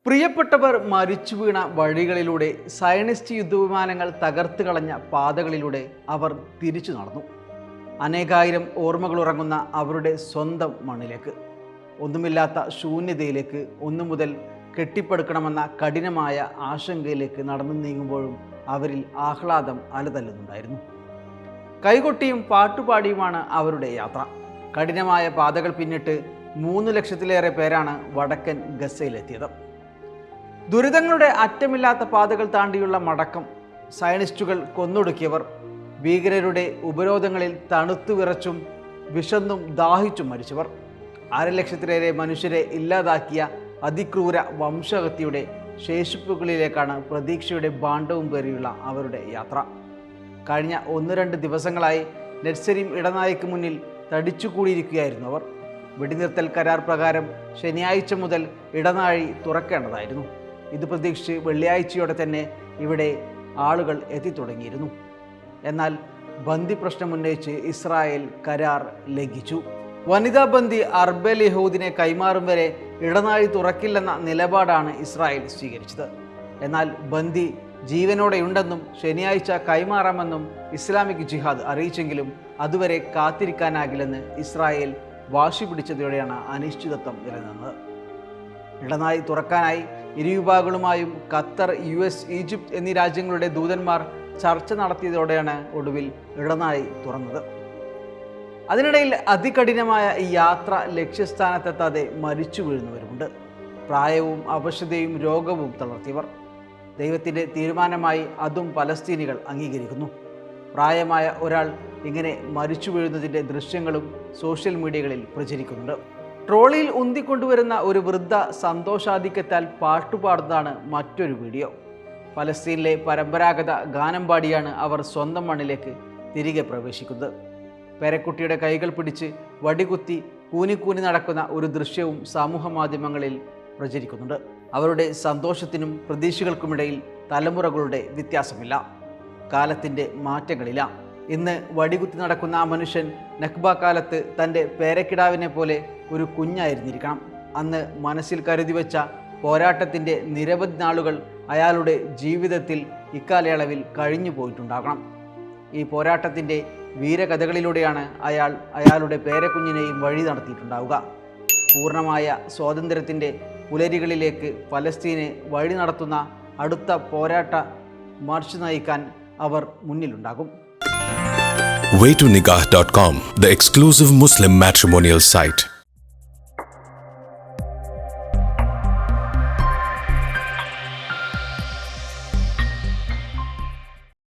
പ്രിയപ്പെട്ടവർ മരിച്ചു വീണ വഴികളിലൂടെ സയനിസ്റ്റ് യുദ്ധവിമാനങ്ങൾ തകർത്ത് കളഞ്ഞ പാതകളിലൂടെ അവർ തിരിച്ചു നടന്നു. അനേകായിരം ഓർമ്മകൾ ഉറങ്ങുന്ന അവരുടെ സ്വന്തം മണ്ണിലേക്ക്, ഒന്നുമില്ലാത്ത ശൂന്യതയിലേക്ക്, ഒന്നു മുതൽ കെട്ടിപ്പടുക്കണമെന്ന കഠിനമായ ആശങ്കയിലേക്ക് നടന്നു നീങ്ങുമ്പോഴും അവരിൽ ആഹ്ലാദം അലതല്ലുന്നുണ്ടായിരുന്നു. കൈകൊട്ടിയും പാട്ടുപാടിയുമാണ് അവരുടെ യാത്ര. കഠിനമായ പാതകൾ പിന്നിട്ട് 3 ലക്ഷത്തിലേറെ പേരാണ് വടക്കൻ ഗസയിലെത്തിയത്. ദുരിതങ്ങളുടെ അറ്റമില്ലാത്ത പാതകൾ താണ്ടിയുള്ള മടക്കം, സയനിസ്റ്റുകൾ കൊന്നൊടുക്കിയവർ, ഭീകരരുടെ ഉപരോധങ്ങളിൽ തണുത്തു വിറച്ചും വിശന്നും ദാഹിച്ചും മരിച്ചവർ, 1/2 ലക്ഷത്തിലേറെ മനുഷ്യരെ ഇല്ലാതാക്കിയ അതിക്രൂര വംശഹത്യയുടെ ശേഷിപ്പുകളിലേക്കാണ് പ്രതീക്ഷയുടെ ഭാണ്ഡവും പേറിയുള്ള അവരുടെ യാത്ര. കഴിഞ്ഞ 1-2 ദിവസങ്ങളായി നെറ്റ്സരീം ഇടനാഴിക്ക് മുന്നിൽ തടിച്ചുകൂടിയിരിക്കുകയായിരുന്നു അവർ. വെടിനിർത്തൽ കരാർ പ്രകാരം ശനിയാഴ്ച മുതൽ ഇടനാഴി തുറക്കേണ്ടതായിരുന്നു. ഇത് പ്രതീക്ഷിച്ച് വെള്ളിയാഴ്ചയോടെ തന്നെ ഇവിടെ ആളുകൾ എത്തിത്തുടങ്ങിയിരുന്നു. എന്നാൽ ബന്ദി പ്രശ്നം ഉന്നയിച്ച് ഇസ്രായേൽ കരാർ ലംഘിച്ചു. വനിതാ ബന്ദി അർബൽ യഹൂദിനെ കൈമാറും വരെ ഇടനാഴി തുറക്കില്ലെന്ന നിലപാടാണ് ഇസ്രായേൽ സ്വീകരിച്ചത്. എന്നാൽ ബന്ദി ജീവനോടെയുണ്ടെന്നും ശനിയാഴ്ച കൈമാറാമെന്നും ഇസ്ലാമിക് ജിഹാദ് അറിയിച്ചെങ്കിലും അതുവരെ കാത്തിരിക്കാനാകില്ലെന്ന് ഇസ്രായേൽ വാശി പിടിച്ചതോടെയാണ് അനിശ്ചിതത്വം നിലനിന്നത്. ഇടനാഴി തുറക്കാനായി ഇരുവിഭാഗങ്ങളുമായും ഖത്തർ, US, ഈജിപ്ത് എന്നീ രാജ്യങ്ങളുടെ ദൂതന്മാർ ചർച്ച നടത്തിയതോടെയാണ് ഒടുവിൽ ഇടനാഴി തുറന്നത്. അതിനിടയിൽ അതികഠിനമായ ഈ യാത്ര ലക്ഷ്യസ്ഥാനത്തെത്താതെ മരിച്ചു വീഴുന്നവരുമുണ്ട്. പ്രായവും അവശതയും രോഗവും തളർത്തിയവർ. ദൈവത്തിൻ്റെ തീരുമാനമായി അതും പലസ്തീനികൾ അംഗീകരിക്കുന്നു. പ്രായമായ ഒരാൾ ഇങ്ങനെ മരിച്ചു വീഴുന്നതിൻ്റെ ദൃശ്യങ്ങളും സോഷ്യൽ മീഡിയകളിൽ പ്രചരിക്കുന്നുണ്ട്. ട്രോളിയിൽ ഉന്തിക്കൊണ്ടുവരുന്ന ഒരു വൃദ്ധ സന്തോഷാധിക്യത്താൽ പാട്ടുപാടുന്നതാണ് മറ്റൊരു വീഡിയോ. ഫലസ്തീനിലെ പരമ്പരാഗത ഗാനം പാടിയാണ് അവർ സ്വന്തം മണ്ണിലേക്ക് തിരികെ പ്രവേശിക്കുന്നത്. പേരക്കുട്ടിയുടെ കൈകൾ പിടിച്ച് വടികുത്തി കൂനിക്കൂനി നടക്കുന്ന ഒരു ദൃശ്യവും സമൂഹ മാധ്യമങ്ങളിൽ പ്രചരിക്കുന്നുണ്ട്. അവരുടെ സന്തോഷത്തിനും പ്രതീക്ഷകൾക്കുമിടയിൽ തലമുറകളുടെ വ്യത്യാസമില്ല, കാലത്തിൻ്റെ മാറ്റങ്ങളില്ല. ഇന്ന് വടികുത്തി നടക്കുന്ന ആ മനുഷ്യൻ നക്ബ കാലത്ത് തൻ്റെ പേരക്കിടാവിനെ പോലെ ഒരു കുഞ്ഞായിരുന്നിരിക്കണം. അന്ന് മനസ്സിൽ കരുതി വെച്ച പോരാട്ടത്തിൻ്റെ നിരവധി നാളുകൾ അയാളുടെ ജീവിതത്തിൽ ഇക്കാലയളവിൽ കഴിഞ്ഞു പോയിട്ടുണ്ടാകണം. ഈ പോരാട്ടത്തിൻ്റെ വീരകഥകളിലൂടെയാണ് അയാൾ അയാളുടെ പേരക്കുഞ്ഞിനെയും വഴി നടത്തിയിട്ടുണ്ടാവുക. പൂർണ്ണമായ സ്വാതന്ത്ര്യത്തിൻ്റെ പുലരികളിലേക്ക് ഫലസ്തീനെ വഴി നടത്തുന്ന അടുത്ത പോരാട്ട മാർച്ച് നയിക്കാൻ അവർ മുന്നിലുണ്ടാകും. Waytonikah.com, the exclusive Muslim matrimonial site.